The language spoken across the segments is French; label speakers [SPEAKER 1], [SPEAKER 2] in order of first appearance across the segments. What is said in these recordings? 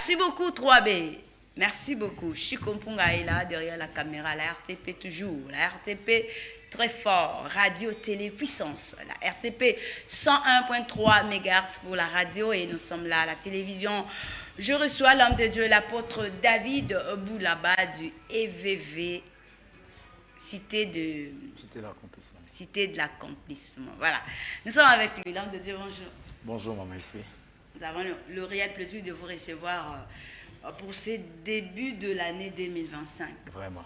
[SPEAKER 1] Merci beaucoup 3B. Merci beaucoup. Chikompunga est là derrière la caméra, la RTP toujours. La RTP très fort, radio télé puissance. La RTP 101.3 MHz pour la radio et nous sommes là à la télévision. Je reçois l'homme de Dieu, l'apôtre David Boulaba du EVV, Cité de
[SPEAKER 2] l'accomplissement.
[SPEAKER 1] Cité de l'accomplissement. Voilà. Nous sommes avec lui, l'homme de Dieu, bonjour.
[SPEAKER 2] Bonjour, maman Esprit.
[SPEAKER 1] Nous avons le réel plaisir de vous recevoir pour ces débuts de l'année 2025.
[SPEAKER 2] Vraiment.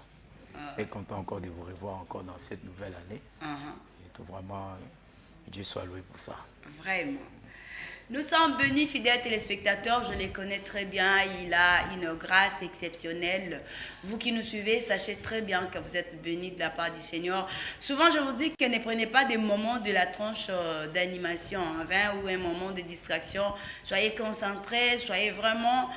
[SPEAKER 2] Et content encore de vous revoir encore dans cette nouvelle année. Je trouve vraiment Dieu soit loué pour ça.
[SPEAKER 1] Vraiment. Nous sommes bénis, fidèles téléspectateurs, je les connais très bien, il a une grâce exceptionnelle. Vous qui nous suivez, sachez très bien que vous êtes bénis de la part du Seigneur. Souvent, je vous dis que ne prenez pas des moments de la tranche d'animation, ou un moment de distraction. Soyez concentrés, soyez vraiment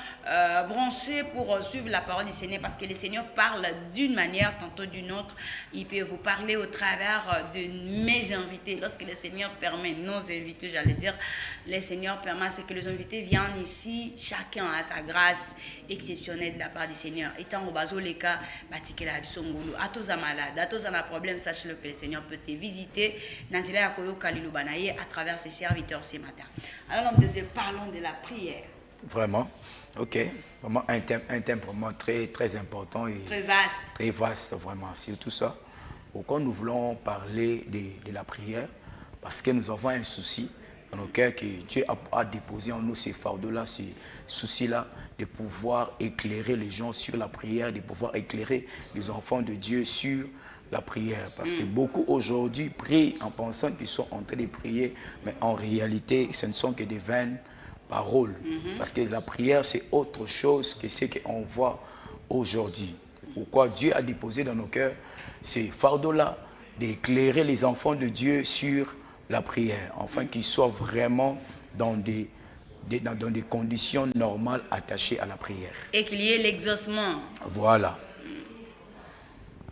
[SPEAKER 1] branchés pour suivre la parole du Seigneur, parce que le Seigneur parle d'une manière, tantôt d'une autre. Il peut vous parler au travers de mes invités. Lorsque le Seigneur permet, nos invités, j'allais dire, les Seigneur permet à ce que les invités viennent ici, chacun a sa grâce exceptionnelle de la part du Seigneur. Étant au bazo les cas, batikela bisongolo, à tous à malade, à tous à ma problème, sache-le que le Seigneur peut te visiter. Nanzila yakoyo kalilubanaye à travers ses serviteurs ce matin. Alors, l'homme de Dieu, parlons de la prière.
[SPEAKER 2] Vraiment, ok. Vraiment un thème vraiment très, très important et
[SPEAKER 1] très vaste.
[SPEAKER 2] Très vaste, vraiment. C'est tout ça. Pourquoi nous voulons parler de la prière? Parce que nous avons un souci dans nos cœurs que Dieu a déposé en nous ces fardeaux-là, ces soucis-là, de pouvoir éclairer les gens sur la prière, de pouvoir éclairer les enfants de Dieu sur la prière. Parce que beaucoup aujourd'hui prient en pensant qu'ils sont en train de prier, mais en réalité, ce ne sont que des vaines paroles. Parce que la prière, c'est autre chose que ce qu'on voit aujourd'hui. Pourquoi Dieu a déposé dans nos cœurs ces fardeaux-là, d'éclairer les enfants de Dieu sur la prière, enfin qu'ils soient vraiment dans des conditions normales attachées à la prière.
[SPEAKER 1] Et qu'il y ait l'exaucement.
[SPEAKER 2] Voilà.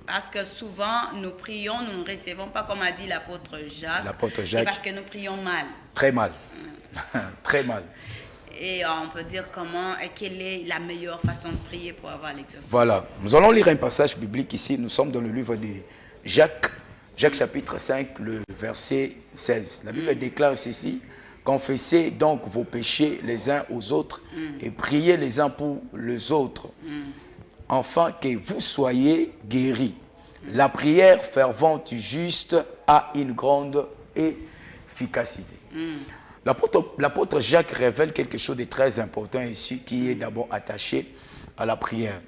[SPEAKER 1] Parce que souvent, nous prions, nous ne recevons pas, comme a dit l'apôtre Jacques.
[SPEAKER 2] L'apôtre Jacques.
[SPEAKER 1] C'est parce que nous prions mal.
[SPEAKER 2] Très mal. Très mal.
[SPEAKER 1] Et on peut dire quelle est la meilleure façon de prier pour avoir l'exaucement.
[SPEAKER 2] Voilà. Nous allons lire un passage biblique ici. Nous sommes dans le livre de Jacques chapitre 5, le verset 16. La Bible déclare ceci: confessez donc vos péchés les uns aux autres et priez les uns pour les autres, afin que vous soyez guéris. La prière fervente du juste a une grande efficacité. L'apôtre Jacques révèle quelque chose de très important ici, qui est d'abord attaché à la prière.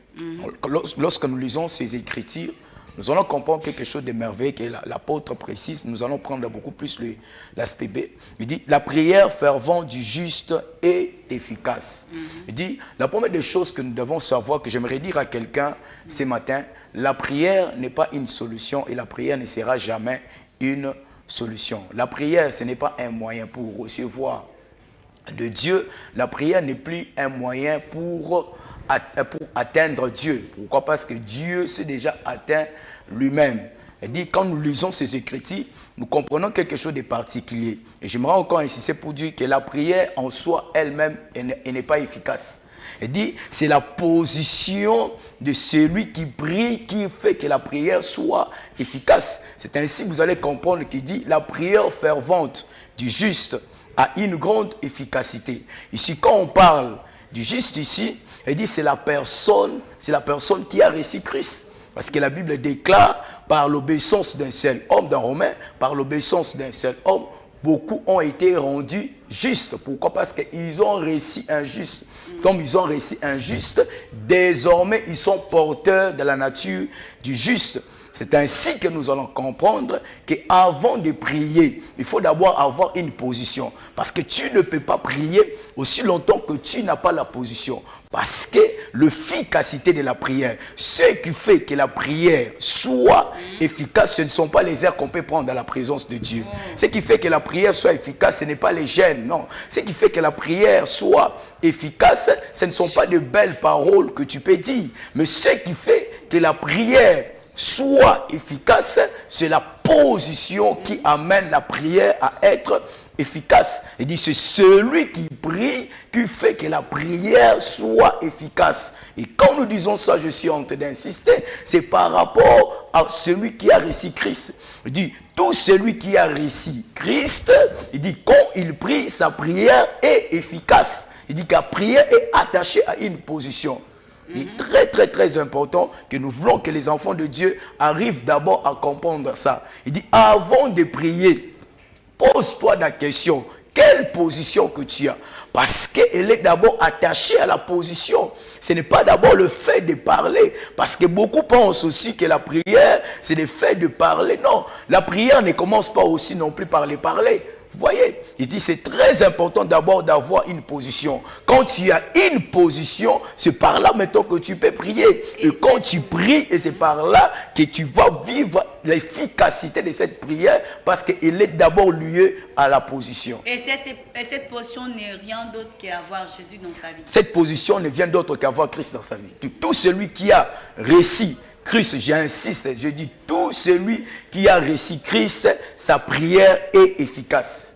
[SPEAKER 2] Lorsque nous lisons ces Écritures, nous allons comprendre quelque chose de merveilleux que l'apôtre précise. Nous allons prendre beaucoup plus l'aspect B. Il dit, la prière fervente du juste est efficace. Il dit, la première des choses que nous devons savoir, que j'aimerais dire à quelqu'un ce matin, la prière n'est pas une solution et la prière ne sera jamais une solution. La prière, ce n'est pas un moyen pour recevoir de Dieu. La prière n'est plus un moyen pour atteindre Dieu. Pourquoi? Parce que Dieu s'est déjà atteint lui-même. Il dit, quand nous lisons ces Écritures, nous comprenons quelque chose de particulier. Et j'aimerais encore insister pour dire que la prière en soi elle-même n'est pas efficace. Il dit, c'est la position de celui qui prie qui fait que la prière soit efficace. C'est ainsi que vous allez comprendre qu'il dit, la prière fervente du juste a une grande efficacité. Ici, quand on parle du juste ici, il dit c'est la personne qui a reçu Christ. Parce que la Bible déclare, par l'obéissance d'un seul homme, dans Romains, par l'obéissance d'un seul homme, beaucoup ont été rendus justes. Pourquoi? Parce qu'ils ont reçu un juste. Comme ils ont reçu un juste, désormais ils sont porteurs de la nature du juste. C'est ainsi que nous allons comprendre qu'avant de prier, il faut d'abord avoir une position. Parce que tu ne peux pas prier aussi longtemps que tu n'as pas la position. Parce que l'efficacité de la prière, ce qui fait que la prière soit efficace, ce ne sont pas les airs qu'on peut prendre dans la présence de Dieu. Ce qui fait que la prière soit efficace, ce n'est pas les gênes, non. Ce qui fait que la prière soit efficace, ce ne sont pas de belles paroles que tu peux dire. Mais ce qui fait que la prière soit efficace, c'est la position qui amène la prière à être efficace. Il dit, c'est celui qui prie qui fait que la prière soit efficace. Et quand nous disons ça, je suis en train d'insister, c'est par rapport à celui qui a reçu Christ. Il dit, tout celui qui a reçu Christ, il dit, quand il prie, sa prière est efficace. Il dit que la prière est attachée à une position. Il est très, très, très important que nous voulons que les enfants de Dieu arrivent d'abord à comprendre ça. Il dit, avant de prier, pose-toi la question, quelle position que tu as? Parce qu'elle est d'abord attachée à la position. Ce n'est pas d'abord le fait de parler. Parce que beaucoup pensent aussi que la prière, c'est le fait de parler. Non, la prière ne commence pas aussi non plus par les parler. Vous voyez, il dit c'est très important d'abord d'avoir une position. Quand tu as une position, c'est par là maintenant que tu peux prier. Et quand tu pries, et c'est par là que tu vas vivre l'efficacité de cette prière parce qu'elle est d'abord liée à la position.
[SPEAKER 1] Et cette position n'est rien d'autre qu'avoir Jésus dans sa vie.
[SPEAKER 2] Cette position ne vient d'autre qu'avoir Christ dans sa vie. Tout celui qui a réussi Christ, j'insiste, je dis tout celui qui a reçu Christ, sa prière est efficace.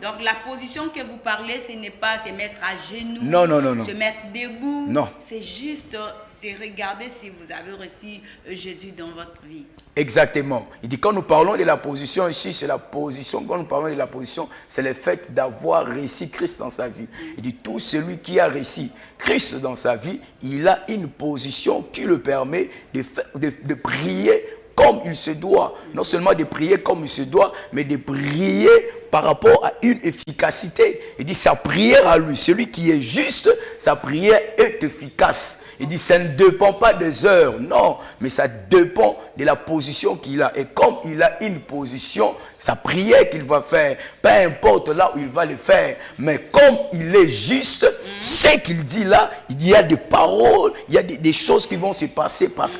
[SPEAKER 1] Donc la position que vous parlez, ce n'est pas se mettre à genoux,
[SPEAKER 2] non.
[SPEAKER 1] se mettre debout.
[SPEAKER 2] Non.
[SPEAKER 1] C'est juste, c'est regarder si vous avez reçu Jésus dans votre vie.
[SPEAKER 2] Exactement. Il dit quand nous parlons de la position ici, c'est la position. Quand nous parlons de la position, c'est le fait d'avoir reçu Christ dans sa vie. Il dit tout celui qui a reçu Christ dans sa vie, il a une position qui le permet de prier comme il se doit. Non seulement de prier comme il se doit, mais de prier par rapport à une efficacité. Il dit sa prière à lui, celui qui est juste, sa prière est efficace. Il dit ça ne dépend pas des heures, non, mais ça dépend de la position qu'il a. Et comme il a une position, sa prière qu'il va faire, peu importe là où il va le faire, mais comme il est juste, ce qu'il dit là, il y a des paroles, il y a des choses qui vont se passer parce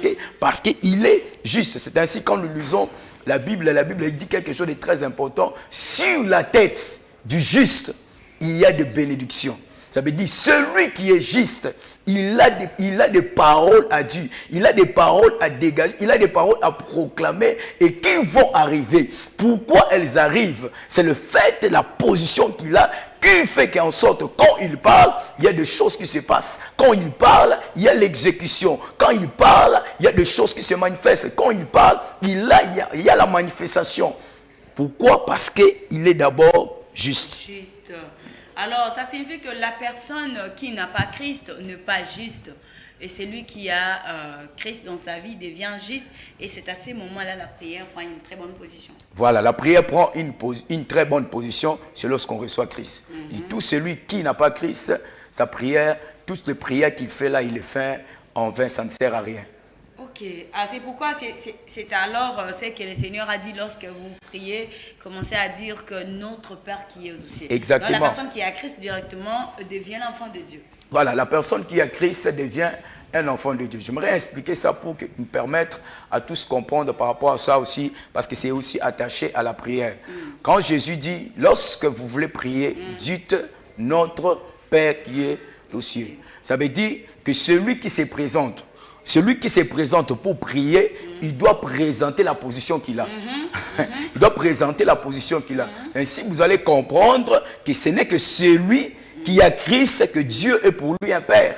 [SPEAKER 2] qu'il est juste. C'est ainsi quand nous lisons la Bible dit quelque chose de très important. Sur la tête du juste, il y a des bénédictions. Ça veut dire celui qui est juste, il a des paroles à dire, il a des paroles à dégager, il a des paroles à proclamer et qui vont arriver. Pourquoi elles arrivent? C'est le fait, la position qu'il a, qui fait qu'en sorte, quand il parle, il y a des choses qui se passent. Quand il parle, il y a l'exécution. Quand il parle, il y a des choses qui se manifestent. Quand il parle, il y a la manifestation. Pourquoi? Parce qu'il est d'abord juste.
[SPEAKER 1] Juste. Alors, ça signifie que la personne qui n'a pas Christ n'est pas juste. Et celui qui a Christ dans sa vie devient juste. Et c'est à ce moment-là la prière prend une très bonne position. Voilà,
[SPEAKER 2] la prière prend une très bonne position, c'est lorsqu'on reçoit Christ. Et tout celui qui n'a pas Christ, sa prière, toutes les prières qu'il fait là, il les fait en vain, ça ne sert à rien.
[SPEAKER 1] Ok, c'est pourquoi c'est alors ce que le Seigneur a dit lorsque vous priez, commencez à dire que notre Père qui est aux cieux.
[SPEAKER 2] Exactement.
[SPEAKER 1] Donc, la personne qui a Christ directement devient l'enfant de Dieu.
[SPEAKER 2] Voilà, la personne qui a Christ devient un enfant de Dieu. J'aimerais expliquer ça pour nous permettre à tous comprendre par rapport à ça aussi, parce que c'est aussi attaché à la prière. Quand Jésus dit, lorsque vous voulez prier, dites notre Père qui est aux cieux. Ça veut dire que celui qui se présente pour prier, il doit présenter la position qu'il a. Il doit présenter la position qu'il a. Ainsi, vous allez comprendre que ce n'est que celui qui a Christ que Dieu est pour lui un Père.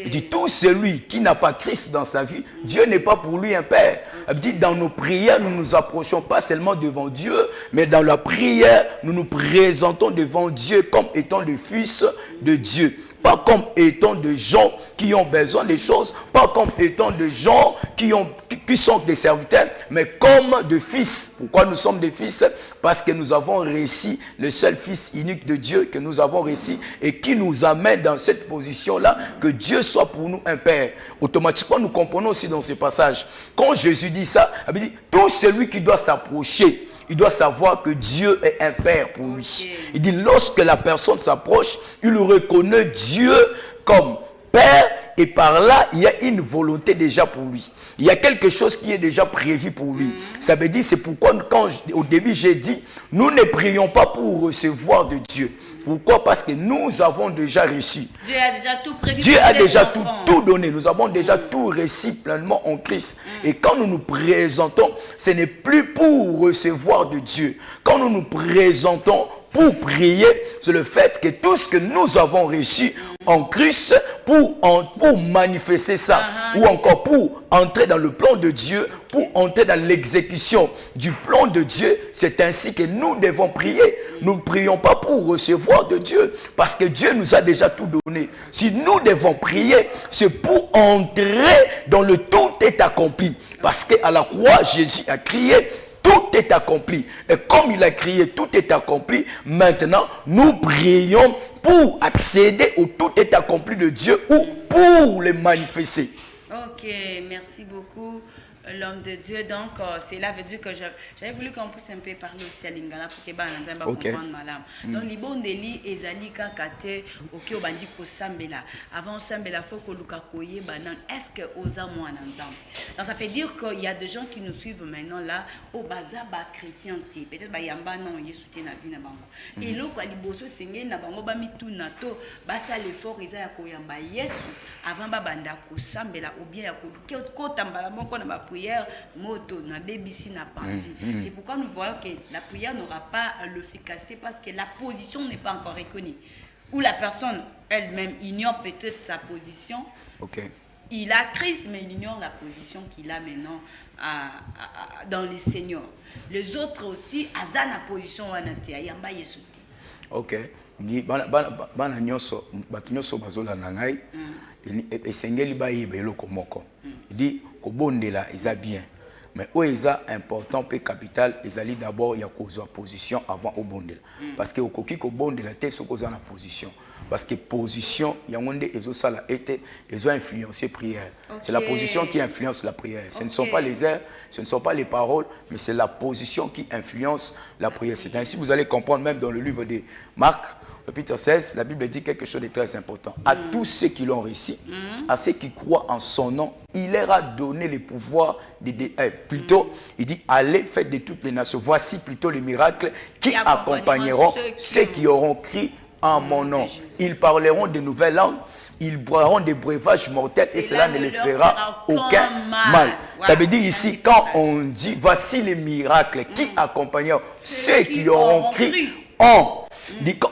[SPEAKER 2] Il dit tout celui qui n'a pas Christ dans sa vie, Dieu n'est pas pour lui un Père. Il dit dans nos prières, nous ne nous approchons pas seulement devant Dieu, mais dans la prière, nous nous présentons devant Dieu comme étant des fils de Dieu. Pas comme étant des gens qui ont besoin des choses, pas comme étant des gens qui sont des serviteurs, mais comme des fils. Pourquoi nous sommes des fils? Parce que nous avons reçu le seul Fils unique de Dieu que nous avons reçu et qui nous amène dans cette position-là, que Dieu soit pour nous un Père. Automatiquement, nous comprenons aussi dans ce passage, quand Jésus dit ça, il dit, tout celui qui doit s'approcher, il doit savoir que Dieu est un Père pour lui. Il dit, lorsque la personne s'approche, il reconnaît Dieu comme Père et par là, il y a une volonté déjà pour lui. Il y a quelque chose qui est déjà prévu pour lui. Ça veut dire, c'est pourquoi au début j'ai dit, nous ne prions pas pour recevoir de Dieu. Pourquoi? Parce que nous avons déjà reçu.
[SPEAKER 1] Dieu a déjà tout prévu.
[SPEAKER 2] Dieu a déjà tout donné. Nous avons déjà tout reçu pleinement en Christ. Et quand nous nous présentons, ce n'est plus pour recevoir de Dieu. Quand nous nous présentons pour prier, c'est le fait que tout ce que nous avons reçu en Christ, pour manifester ça, ou encore pour entrer dans le plan de Dieu, pour entrer dans l'exécution du plan de Dieu, c'est ainsi que nous devons prier. Nous ne prions pas pour recevoir de Dieu, parce que Dieu nous a déjà tout donné. Si nous devons prier, c'est pour entrer dans le tout est accompli. Parce qu'à la croix, Jésus a crié, tout est accompli. Et comme il a crié, tout est accompli, maintenant, nous prions pour accéder au tout est accompli de Dieu ou pour le manifester.
[SPEAKER 1] Ok, merci beaucoup, l'homme de Dieu. Donc, cela veut dire que j'avais voulu qu'on puisse un peu parler aussi à Lingala pour que les gens comprennent malade. Donc, les bons délits, les alliés, kakate, ok, on dit que sambela. Avant sambela, faut que Luka koye banan. Est-ce que osa moi ensemble? Donc, ça fait dire qu'il y a des gens qui nous suivent maintenant là, au bazar ba chrétienté. Peut-être ba yamba non, y soutien na vie na bango. Et là, quand les bosso singé na bango ba mitu nato, ba ça l'effort ils a koyamba yesu avant ba banda ko sambela ou bien ya ko tambala moko na ba prière moto na bébisi na panzi. C'est pourquoi nous voyons que la prière n'aura pas l'efficacité parce que la position n'est pas encore reconnue. Ou la personne elle-même ignore peut-être sa position. Il a Christ, mais il ignore la position qu'il a maintenant dans les seigneurs. Les autres aussi, Azan a position wanatea yamba yesuti.
[SPEAKER 2] Ok. Ni bana nyonso batunyoso bazola nangai. Esengeli ba yeba eloko moko. Il dit kobondela eza bien. Mais où est important et capital, ils allaient d'abord y a position avant au bondela. Parce que au coquille au bondela tête ce qu'on a position. Parce que position, il y a un monde ils ont influencé prière. C'est la position qui influence la prière. Ce ne sont pas les airs, ce ne sont pas les paroles, mais c'est la position qui influence la prière. C'est ainsi que vous allez comprendre même dans le livre de Marc. Chapitre 16, la Bible dit quelque chose de très important. À tous ceux qui l'ont réussi, à ceux qui croient en son nom, il leur a donné le pouvoir plutôt, il dit, allez, faites de toutes les nations. Voici plutôt les miracles qui accompagneront ceux qui auront crié en mon nom. Ils parleront de nouvelles langues, ils boiront des breuvages mortels et cela ne les fera aucun mal. Ça veut dire ici, quand on dit, voici les miracles qui accompagneront ceux qui auront crié en.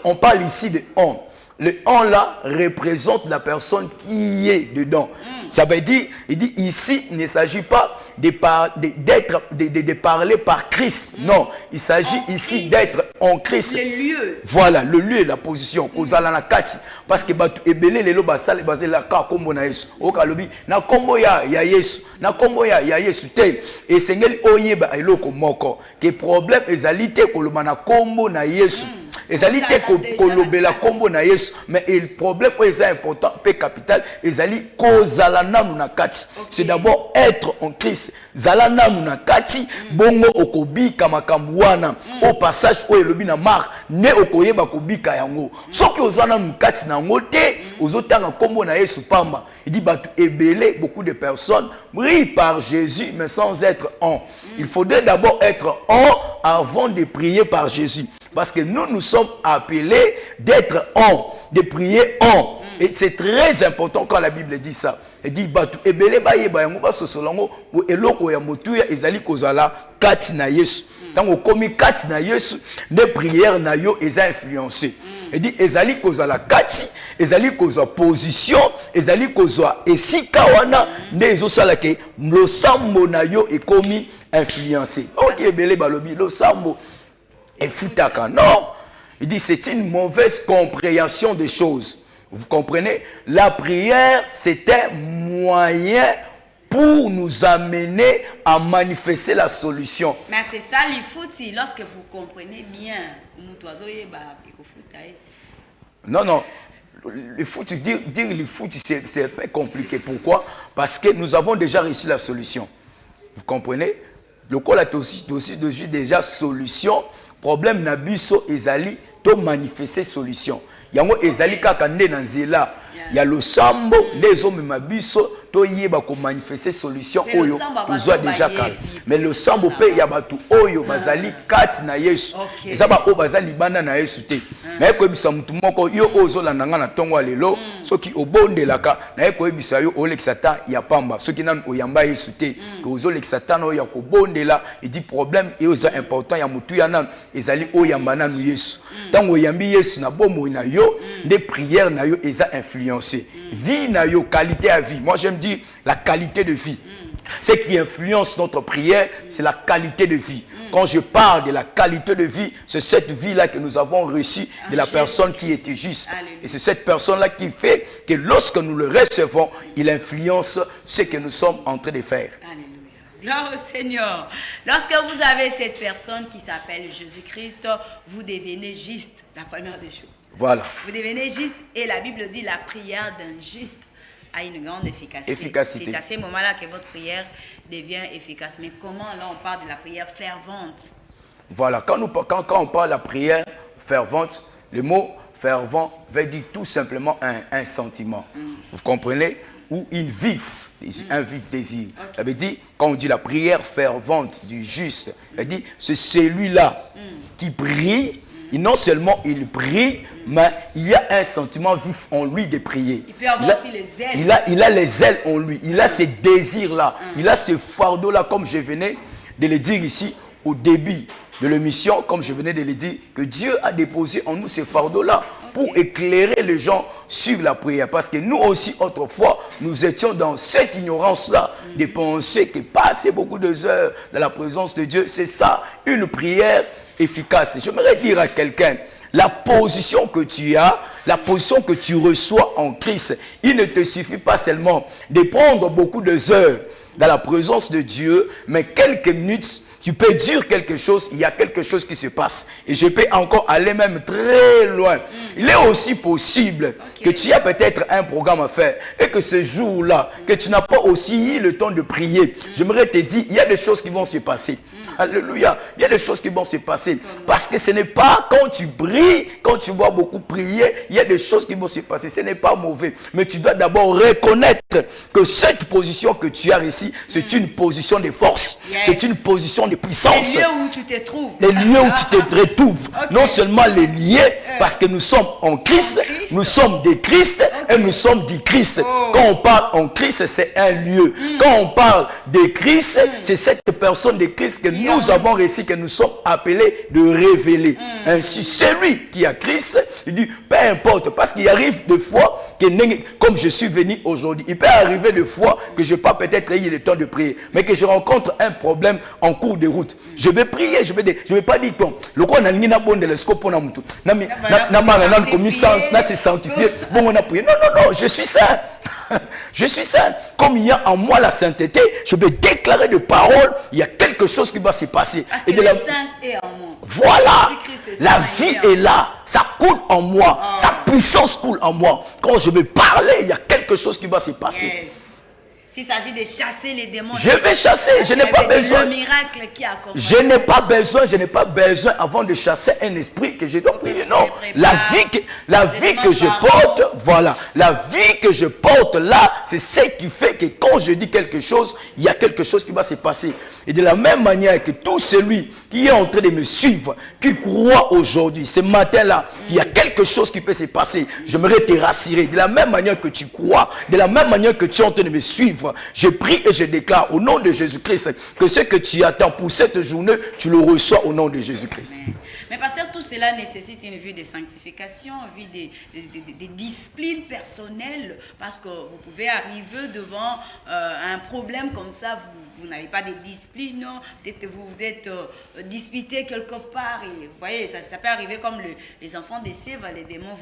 [SPEAKER 2] On parle ici de on. Le on là représente la personne qui est dedans. Ça veut dire, il dit ici, il ne s'agit pas de parler par Christ. Non, il s'agit ici d'être en Christ.
[SPEAKER 1] Le lieu.
[SPEAKER 2] Voilà, le lieu, la position. Parce que ebele lelo basale basé la ka kombo na Yesu. Okalobi na kombo ya Yesu. Na kombo ya Yesu te. Et sengeli oyeba eloko moko. Que problème ezalité koloma na kombo na Yesu. Ezali te kolobela kombo na Yesu, mais le problème est important, peu capital, ezali kozala nanu na kati. C'est d'abord être en Christ. Zala nanu na kati, bongo okobika makambo wana. Au passage o elobi na Marc, ne okoyeba kobika yango. Soki ozana nanu kati na ngote, ozotanga kombo na Yesu pamba. Il dit batu ebele, beaucoup de personnes prient par Jésus mais sans être en. Il faudrait d'abord être en avant de prier par Jésus. Parce que nous sommes appelés d'être en, de prier en. Et c'est très important quand la Bible dit ça. Elle dit batu ebele ba yeba yango ba sosolango bo eloko ya motuya ezali kozala kati na Yesu. Tango komi kati na Yesu, ne prière na yo eza influencé. Elle dit ezali kozala kati, ezali kozwa position, ezali kozwa esika wana nde ezosala ke losambo na yo ekomi influencé. OK ebele balobi losambo efutaka. Non, il dit c'est une mauvaise compréhension des choses. Vous comprenez? La prière, c'est un moyen pour nous amener à manifester la solution.
[SPEAKER 1] Mais c'est ça il faut lorsque vous comprenez bien.
[SPEAKER 2] Non, non. Le foot, dire le foot, c'est un peu compliqué. Pourquoi? Parce que nous avons déjà reçu la solution. Vous comprenez? Le col a aussi déjà solution. Problème nabiso ezali to manifester solution. Yango ezali kaka nde na nzela. Ya lo sambo lezo memabiso toyeba ko manifester solution
[SPEAKER 1] Mais le
[SPEAKER 2] oyo
[SPEAKER 1] sang,
[SPEAKER 2] tu dois déjà calme. Mais le sang bopé ya batu oyo bazali kati na Yesu. Eza ba o bazali banda na Yesu te. Na ekoyebisa mutu moko yo ozolanda nga na tongo lelo soki obondelaka na ekoyebisa yo olekisa ta ya pamba soki nanu oyamba Yesu te que ozolekisa ta no ya kobondela il dit problème et oza important ya mutu ya nanu ezali oyamba nanu Yesu. Tango oyambi Yesu na bomo na yo des prières na yo eza influencé. Vie na yo qualité à vie. Moi j'aime dire la qualité de vie. Ce qui influence notre prière, c'est la qualité de vie. Quand je parle de la qualité de vie, c'est cette vie-là que nous avons reçue de la personne qui était juste. Et c'est cette personne-là qui fait que lorsque nous le recevons, il influence ce que nous sommes en train de faire.
[SPEAKER 1] Alléluia. Gloire au Seigneur. Lorsque vous avez cette personne qui s'appelle Jésus-Christ, vous devenez juste, la première des choses.
[SPEAKER 2] Voilà.
[SPEAKER 1] Vous devenez juste et la Bible dit la prière d'un juste a une grande efficacité. C'est à ce moment-là que votre prière devient efficace. Mais comment là on parle de la prière fervente? Voilà, quand
[SPEAKER 2] on parle de la prière fervente, le mot fervent veut dire tout simplement un sentiment. Vous comprenez? Ou une un vif désir. Okay. Ça veut dire, quand on dit la prière fervente du juste, ça veut dire c'est celui-là qui prie. Et non seulement il prie, mais il y a un sentiment vif en lui de prier.
[SPEAKER 1] Il peut avoir aussi les ailes.
[SPEAKER 2] Il a les ailes en lui. Il a ces désirs-là. Il a ce fardeau-là, comme je venais de le dire ici au début de l'émission, comme je venais de le dire, que Dieu a déposé en nous ce fardeau-là pour éclairer les gens sur la prière. Parce que nous aussi, autrefois, nous étions dans cette ignorance-là de penser que passer beaucoup d'heures dans la présence de Dieu, c'est ça, une prière efficace. J'aimerais dire à quelqu'un, la position que tu as, la position que tu reçois en Christ, il ne te suffit pas seulement de prendre beaucoup d'heures dans la présence de Dieu, mais quelques minutes, tu peux dire quelque chose, il y a quelque chose qui se passe. Et je peux encore aller même très loin. Il est aussi possible que tu aies peut-être un programme à faire et que ce jour-là, que tu n'as pas aussi eu le temps de prier. J'aimerais te dire, il y a des choses qui vont se passer. Alléluia. Il y a des choses qui vont se passer. Parce que ce n'est pas quand tu pries, quand tu vois beaucoup prier, il y a des choses qui vont se passer. Ce n'est pas mauvais. Mais tu dois d'abord reconnaître que cette position que tu as ici, c'est une position de force. C'est une position de puissance.
[SPEAKER 1] Les lieux où tu te trouves.
[SPEAKER 2] Les lieux où tu te retrouves. Non seulement les lieux, parce que nous sommes en Christ, nous sommes des Christ et nous sommes du Christ. Quand on parle en Christ, c'est un lieu. Quand on parle de Christ, c'est cette personne de Christ que nous avons réussi, que nous sommes appelés de révéler. Ainsi, celui qui a Christ, il dit, peu importe, parce qu'il arrive des fois, que, comme je suis venu aujourd'hui, il peut arriver des fois que je n'ai pas peut-être eu le temps de prier, mais que je rencontre un problème en cours de route. Je vais prier, je vais pas dire, bon, le quoi n'a pas bon de l'escope pour nous. C'est sanctifié. Bon, on a prié. Non, je suis saint. Je suis saint. Comme il y a en moi la sainteté, je vais déclarer de paroles, il y a quelque chose qui va se passer.
[SPEAKER 1] Parce que l'essence est en moi.
[SPEAKER 2] Voilà, la vie est là, ça coule en moi, sa puissance coule en moi. Quand je vais parler, il y a quelque chose qui va se passer.
[SPEAKER 1] Yes. S'il s'agit de chasser les démons,
[SPEAKER 2] je vais chasser, je n'ai pas besoin.
[SPEAKER 1] Le miracle qui accompagne.
[SPEAKER 2] Je n'ai pas besoin avant de chasser un esprit que je dois prier. Non, la vie que je porte, voilà, la vie que je porte là, c'est ce qui fait que quand je dis quelque chose, il y a quelque chose qui va se passer. Et de la même manière que tout celui qui est en train de me suivre, qui croit aujourd'hui, ce matin-là, il y a quelque chose qui peut se passer. J'aimerais te rassurer. De la même manière que tu crois, de la même manière que tu es en train de me suivre, je prie et je déclare au nom de Jésus-Christ que ce que tu attends pour cette journée, tu le reçois au nom de Jésus-Christ.
[SPEAKER 1] Mais pasteur, tout cela nécessite une vie de sanctification, une vie de discipline personnelle, parce que vous pouvez arriver devant un problème comme ça, vous n'avez pas de discipline, peut-être vous vous êtes disputé quelque part, et vous voyez, ça peut arriver comme les enfants de Séva, les démons,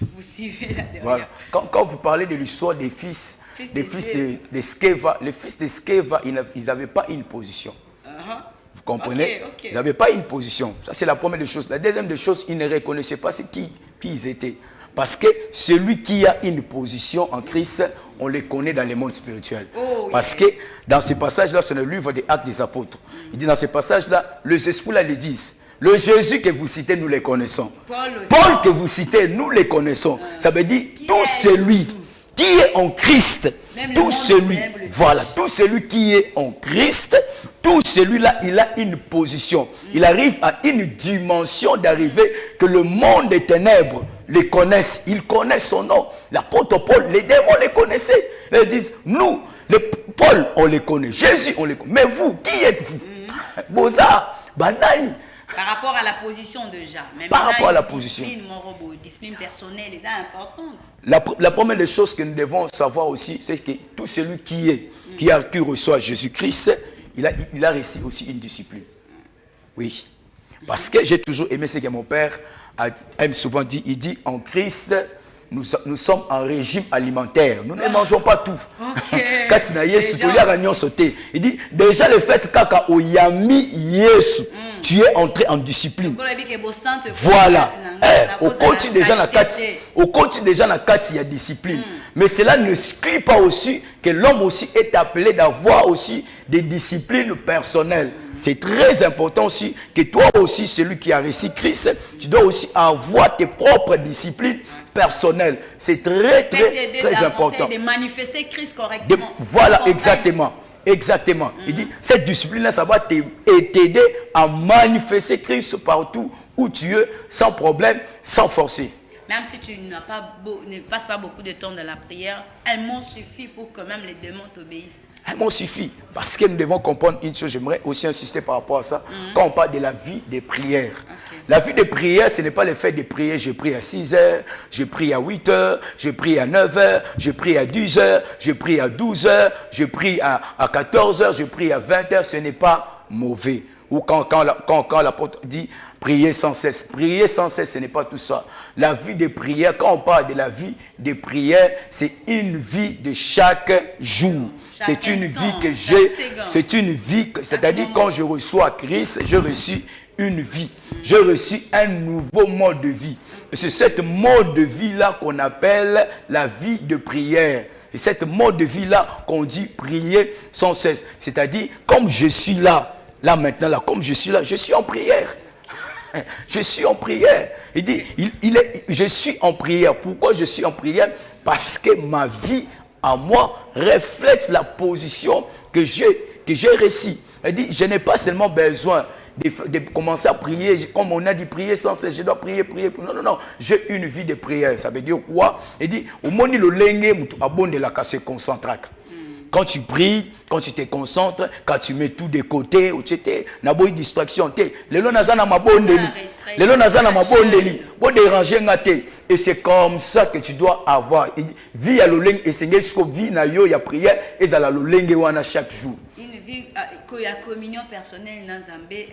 [SPEAKER 1] vous suivez là derrière.
[SPEAKER 2] Voilà. Quand vous parlez de l'histoire des fils de Skeva, les fils de Skeva, ils n'avaient pas une position. Vous comprenez? Ils n'avaient pas une position. Ça, c'est la première des choses. La deuxième des choses, ils ne reconnaissaient pas qui ils étaient. Parce que celui qui a une position en Christ, on les connaît dans le monde spirituel. Parce que dans ce passage-là, c'est le livre des Actes des Apôtres. Il dit dans ce passage-là, les esprits là le disent. Le Jésus que vous citez, nous les connaissons. Paul que vous citez, nous les connaissons. Ça veut dire tout celui qui est en Christ,
[SPEAKER 1] Même
[SPEAKER 2] tout celui, voilà, tout celui qui est en Christ, tout celui-là, il a une position. Il arrive à une dimension d'arriver que le monde des ténèbres les connaissent. Ils connaissent son nom. L'apôtre Paul, les démons les connaissaient. Ils disent, nous, Paul, on les connaît. Jésus, on les connaît. Mais vous, qui êtes-vous? Boza, banani.
[SPEAKER 1] Par rapport à la position déjà. Même
[SPEAKER 2] par rapport à la position.
[SPEAKER 1] Discipline personnelle, c'est importante.
[SPEAKER 2] La première des choses que nous devons savoir aussi, c'est que tout celui qui reçoit Jésus-Christ, il a reçu aussi une discipline. Oui. Parce que j'ai toujours aimé ce que mon père aime souvent dire. Il dit, en Christ, nous sommes en régime alimentaire. Nous ne mangeons pas tout. Il dit, déjà le fait kaka oyami Yesu, tu es entré en discipline. Voilà. Au continue déjà la kati, il y a discipline. Mais cela ne exclut pas aussi que l'homme aussi est appelé d'avoir aussi des disciplines personnelles. C'est très important aussi que toi aussi, celui qui a reçu Christ, tu dois aussi avoir tes propres disciplines personnelles. C'est très, très, très important.
[SPEAKER 1] De manifester Christ correctement.
[SPEAKER 2] Voilà, exactement. Exactement. Il dit, cette discipline-là, ça va t'aider à manifester Christ partout où tu es, sans problème, sans forcer.
[SPEAKER 1] Même si tu ne passes pas beaucoup de temps dans la prière, un mot suffit pour que même les démons t'obéissent.
[SPEAKER 2] Un mot suffit. Parce que nous devons comprendre une chose, j'aimerais aussi insister par rapport à ça, quand on parle de la vie des prières. La vie des prières, ce n'est pas le fait de prier, je prie à 6 heures, je prie à 8 heures, je prie à 9 heures, je prie à 10 heures, je prie à 12 heures, je prie à 14 heures, je prie à 20 heures, ce n'est pas mauvais. Ou quand l'apôtre dit prier sans cesse. Prier sans cesse, ce n'est pas tout ça. La vie de prière, quand on parle de la vie de prière, c'est une vie de chaque jour. C'est une vie que j'ai. C'est une vie, c'est-à-dire quand je reçois Christ, je reçois une vie. J'ai reçu un nouveau mode de vie. Et c'est cette mode de vie-là qu'on appelle la vie de prière. Et cette mode de vie-là qu'on dit prier sans cesse. C'est-à-dire, comme je suis là maintenant, là, comme je suis là, je suis en prière. Je suis en prière. Il dit, je suis en prière. Pourquoi je suis en prière? Parce que ma vie à moi reflète la position que j'ai reçue. Il dit, je n'ai pas seulement besoin de commencer à prier, comme on a dit, prier sans cesse, je dois prier. Non. J'ai une vie de prière. Ça veut dire quoi? Il dit, au moment où le se concentre. Quand tu pries, quand tu te concentres, quand tu mets tout de côté, ou tu es na boy distraction, et c'est comme ça que tu dois avoir. Vie à l'oleng et Seigneur jusqu'au vie na yo ya prière et à la lolenge wana chaque jour.
[SPEAKER 1] Une vie que la communion personnelle dans Zambé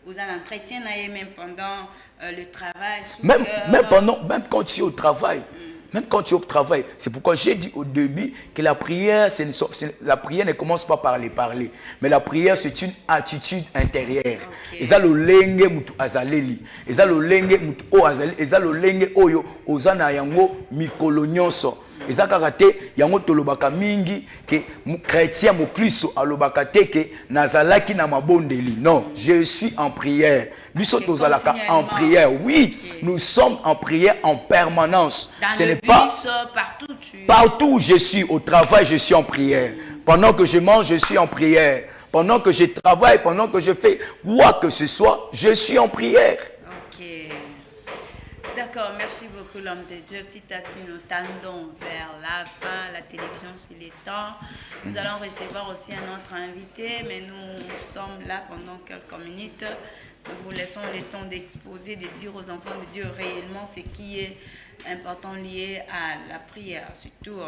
[SPEAKER 1] vous en entretien même pendant le travail.
[SPEAKER 2] Même quand tu es au travail. Même quand tu es au travail, c'est pourquoi j'ai dit au début que la prière, la prière ne commence pas par les parler. Mais la prière, c'est une attitude intérieure. Et ça, le lenge mutu azaleli. Et ça, le lenge mutu o azali. Et ça, le lenge oyo ozana yango mikolo nyonso. Et ça, karate yango tolobaka mingi que chrétien mokristo alobaka te que nazalaki na mabondeli. Non, je suis en prière. Biso tozalaka en prière. Oui, nous sommes en prière en permanence.
[SPEAKER 1] Ce n'est pas
[SPEAKER 2] partout où je suis, au travail, je suis en prière. Pendant que je mange, je suis en prière. Pendant que je travaille, pendant que je fais quoi que ce soit, je suis en prière.
[SPEAKER 1] Ok. D'accord, merci beaucoup l'homme de Dieu. Petit à petit, nous tendons vers la fin, la télévision s'il est temps. Nous allons recevoir aussi un autre invité, mais nous sommes là pendant quelques minutes. Nous vous laissons le temps d'exposer, de dire aux enfants de Dieu réellement ce qui est important lié à la prière, surtout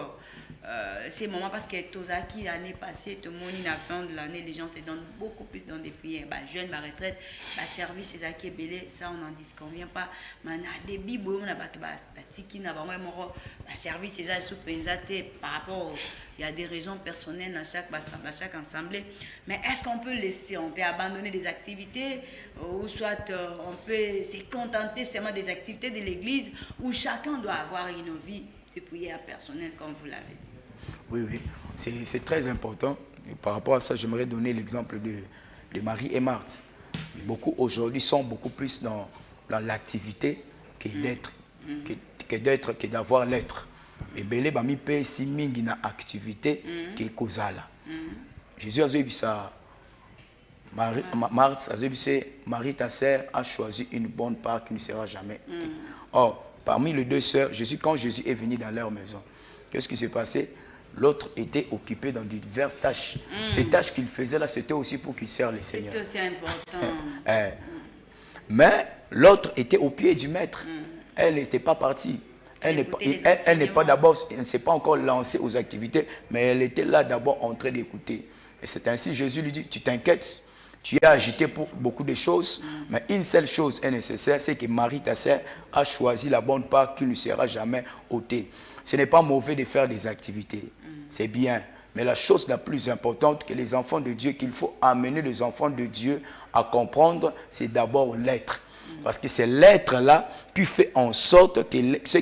[SPEAKER 1] ces moments, parce que Tozaki l'année passée, tout le monde à la fin de l'année, les gens se donnent beaucoup plus dans des prières. Bah, jeune, ma retraite, bah, service, c'est ça qui est belé, ça on n'en disconvient pas. Mais on a des bibles, on a pas tiki, on a vraiment service, c'est ça, par rapport il y a des raisons personnelles dans chaque assemblée. Mais est-ce qu'on peut laisser, on peut abandonner des activités, ou soit on peut se contenter seulement des activités de l'église, où chacun doit avoir une vie de prière personnelle, comme vous l'avez dit?
[SPEAKER 2] Oui, c'est très important. Et par rapport à ça, j'aimerais donner l'exemple de Marie et Marthe. Beaucoup aujourd'hui sont beaucoup plus dans l'activité que d'être, que d'avoir l'être. Et belé ba mi pe si mingi na activité qui est kozala. Jésus a dit ça. Marthe a dit Marie ta sœur a choisi une bonne part qui ne sera jamais ôtée. Or, parmi les deux sœurs, quand Jésus est venu dans leur maison, qu'est-ce qui s'est passé? L'autre était occupé dans diverses tâches. Ces tâches qu'il faisait là, c'était aussi pour qu'il serve le Seigneur.
[SPEAKER 1] C'est aussi important.
[SPEAKER 2] Mais l'autre était au pied du maître. Elle n'était pas partie. Elle n'est pas d'abord, elle ne s'est pas encore lancée aux activités, mais elle était là d'abord en train d'écouter. Et c'est ainsi Jésus lui dit, tu t'inquiètes, tu es agité pour beaucoup de choses, mais une seule chose est nécessaire, c'est que Marie, ta sœur, a choisi la bonne part qui ne sera jamais ôtée. Ce n'est pas mauvais de faire des activités, c'est bien. Mais la chose la plus importante que les enfants de Dieu, qu'il faut amener les enfants de Dieu à comprendre, c'est d'abord l'être. Parce que c'est l'être-là qui fait en sorte que ceux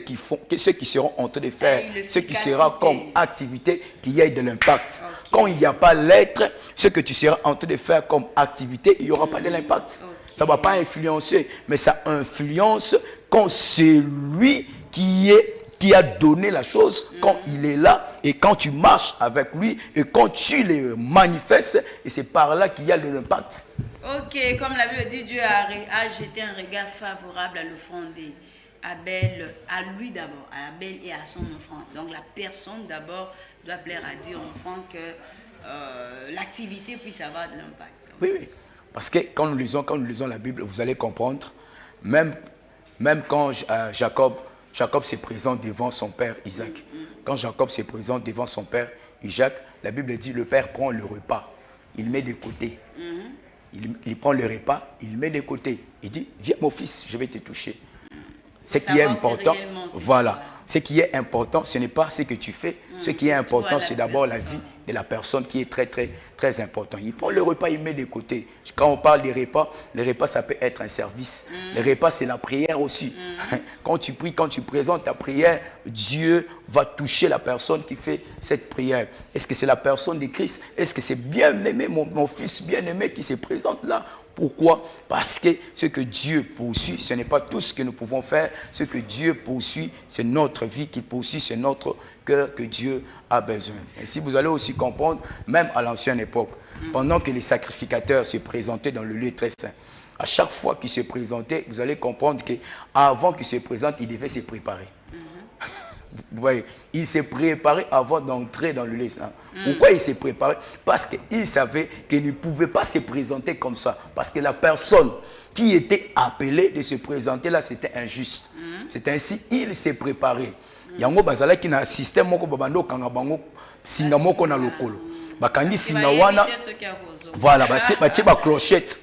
[SPEAKER 2] qui seront en train de faire, ce qui sera comme activité, qu'il y ait de l'impact. Okay. Quand il n'y a pas l'être, ce que tu seras en train de faire comme activité, il n'y aura pas de l'impact. Okay. Ça ne va pas influencer, mais ça influence quand c'est lui qui a donné la chose, quand il est là, et quand tu marches avec lui, et quand tu le manifestes, et c'est par là qu'il y a de l'impact.
[SPEAKER 1] Ok, comme la Bible dit, Dieu a jeté un regard favorable à l'offrande d'Abel, à lui d'abord, à Abel et à son enfant. Donc la personne d'abord doit plaire à Dieu afin que l'activité puisse avoir de l'impact.
[SPEAKER 2] Oui, oui. Parce que quand nous lisons la Bible, vous allez comprendre, même quand Jacob se présente devant son père Isaac. Quand Jacob se présente devant son père Isaac, la Bible dit, le père prend le repas, il met de côté. Il prend le repas, il met de côté. Il dit, viens mon fils, je vais te toucher. Ce qui est important, voilà. Ce qui est important, ce n'est pas ce que tu fais. Ce qui est important, c'est d'abord la vie de la personne qui est très, très, très important. Il prend le repas, il met de côté. Quand on parle des repas, les repas, ça peut être un service. Les repas, c'est la prière aussi. Quand tu pries, quand tu présentes ta prière, Dieu va toucher la personne qui fait cette prière. Est-ce que c'est la personne de Christ? Est-ce que c'est bien-aimé, mon fils bien-aimé qui se présente là? Pourquoi? Parce que ce que Dieu poursuit, ce n'est pas tout ce que nous pouvons faire. Ce que Dieu poursuit, c'est notre vie qu'il poursuit, c'est notre cœur que Dieu a besoin. Et si vous allez aussi comprendre, même à l'ancienne époque, pendant que les sacrificateurs se présentaient dans le lieu très saint, à chaque fois qu'ils se présentaient, vous allez comprendre qu'avant qu'ils se présentent, ils devaient se préparer. Vous voyez, il s'est préparé avant d'entrer dans le lieu saint. Pourquoi il s'est préparé? Parce qu'il savait qu'il ne pouvait pas se présenter comme ça. Parce que la personne qui était appelée de se présenter là, c'était injuste. C'est ainsi il s'est préparé. Yango bazala qui na système moko babando kanga bango singa moko na lokolo. Bakangi singa wana. Voilà, ba clochette.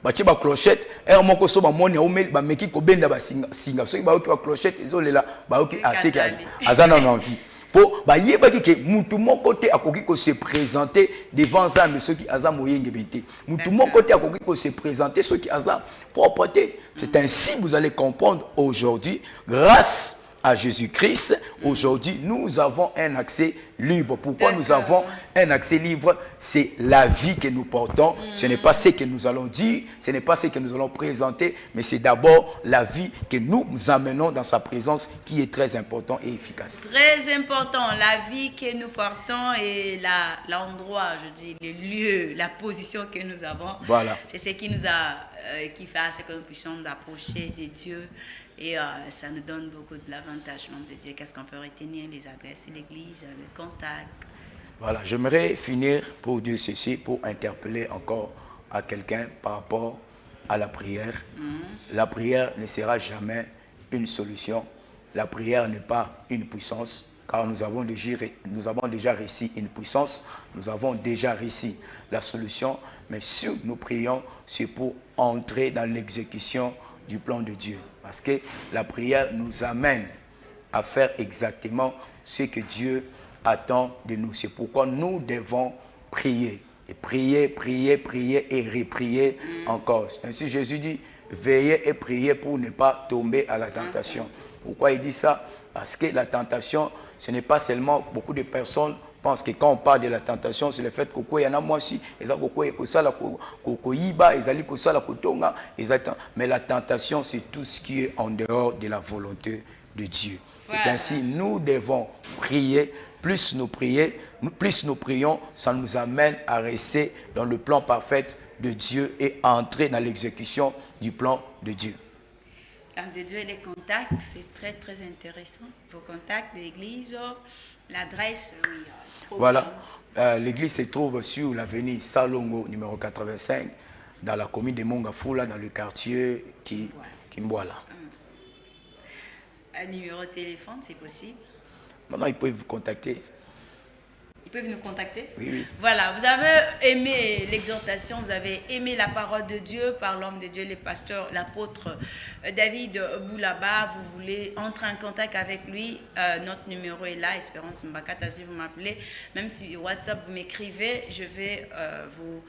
[SPEAKER 2] Bachi ba clochette er moko so ba moni o ba meki ko benda ba singa so ba oki ba clochette ezolela ba oki aseki azana na envie po ba yebaki ke mutu moko te akoki ko se présenter devant ça mais ceux qui aza moyenge bité mutu moko te akoki ko se présenter ceux qui aza propreté. C'est ainsi vous allez comprendre aujourd'hui grâce à Jésus-Christ, aujourd'hui, nous avons un accès libre. Pourquoi nous avons un accès libre? C'est la vie que nous portons. Ce n'est pas ce que nous allons dire, ce n'est pas ce que nous allons présenter, mais c'est d'abord la vie que nous amenons dans sa présence qui est très important et efficace.
[SPEAKER 1] Très important, la vie que nous portons et l'endroit, je dis, le lieu, la position que nous avons.
[SPEAKER 2] Voilà.
[SPEAKER 1] C'est ce qui nous a, qui fait à ce que nous puissions nous approcher de Dieu. Et ça nous donne beaucoup de l'avantage, nom de Dieu. Qu'est-ce qu'on peut retenir? Les adresses de l'église, le contact.
[SPEAKER 2] Voilà, j'aimerais finir pour dire ceci, pour interpeller encore à quelqu'un par rapport à la prière. La prière ne sera jamais une solution. La prière n'est pas une puissance, car nous avons déjà réussi une puissance, nous avons déjà réussi la solution. Mais si nous prions, c'est pour entrer dans l'exécution du plan de Dieu. Parce que la prière nous amène à faire exactement ce que Dieu attend de nous. C'est pourquoi nous devons prier. Et prier, prier, prier et reprier encore. Ainsi Jésus dit, veillez et priez pour ne pas tomber à la tentation. Pourquoi il dit ça? Parce que la tentation, ce n'est pas seulement beaucoup de personnes pensent que quand on parle de la tentation, c'est le fait qu'il y en a moi aussi, mais la tentation, c'est tout ce qui est en dehors de la volonté de Dieu. C'est
[SPEAKER 1] Voilà.
[SPEAKER 2] ainsi, nous devons prier. Plus nous prions, ça nous amène à rester dans le plan parfait de Dieu et à entrer dans l'exécution du plan de Dieu.
[SPEAKER 1] Plan de Dieu et les contacts, c'est très très intéressant. Vos contacts de l'église, l'adresse, oui.
[SPEAKER 2] Voilà, l'église se trouve sur l'avenue Salongo, numéro 85, dans la commune de Mongafula, dans le quartier Kimboala.
[SPEAKER 1] Un numéro de téléphone, c'est possible.
[SPEAKER 2] Maintenant, ils peuvent vous contacter.
[SPEAKER 1] Ils peuvent nous contacter.
[SPEAKER 2] Oui, oui.
[SPEAKER 1] Voilà, vous avez aimé l'exhortation, vous avez aimé la parole de Dieu par l'homme de Dieu, le pasteur, l'apôtre David Boulaba. Vous voulez entrer en contact avec lui. Notre numéro est là, Espérance Mbakata, si vous m'appelez. Même si WhatsApp, vous m'écrivez, je vais vous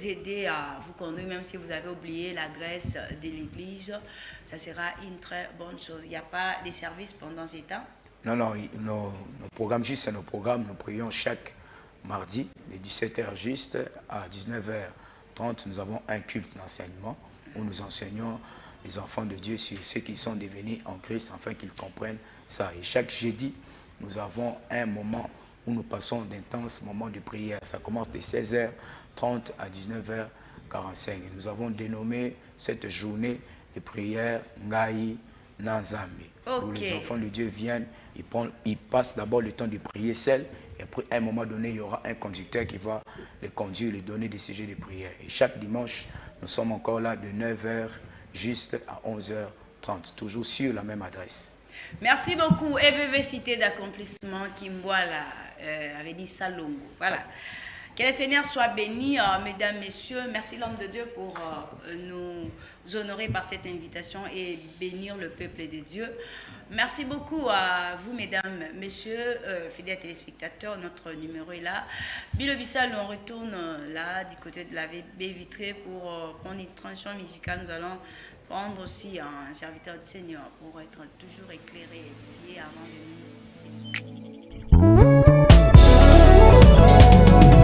[SPEAKER 1] aider à vous conduire, même si vous avez oublié l'adresse de l'église. Ça sera une très bonne chose. Il n'y a pas de service pendant ces temps.
[SPEAKER 2] Non, non, nos programmes, juste nos programmes, nous prions chaque mardi, de 17h juste à 19h30. Nous avons un culte d'enseignement où nous enseignons les enfants de Dieu sur ceux qui sont devenus en Christ afin qu'ils comprennent ça. Et chaque jeudi, nous avons un moment où nous passons d'intenses moments de prière. Ça commence de 16h30 à 19h45. Et nous avons dénommé cette journée de prière Ngai Nanzambi. Où les enfants de Dieu viennent, ils passent d'abord le temps de prier seuls, et après, à un moment donné, il y aura un conducteur qui va les conduire, les donner des sujets de prière. Et chaque dimanche, nous sommes encore là de 9h juste à 11h30, toujours sur la même adresse.
[SPEAKER 1] Merci beaucoup. EVV Cité d'accomplissement Kimboala, avait dit Salongo. Voilà. Que le Seigneur soit béni, mesdames, messieurs. Merci l'homme de Dieu pour nous honorer par cette invitation et bénir le peuple de Dieu. Merci beaucoup à vous, mesdames, messieurs, fidèles téléspectateurs. Notre numéro est là. Bilo Bissal, on retourne là, du côté de la baie vitrée pour prendre une transition musicale. Nous allons prendre aussi un serviteur du Seigneur pour être toujours éclairé et édifié avant de nous.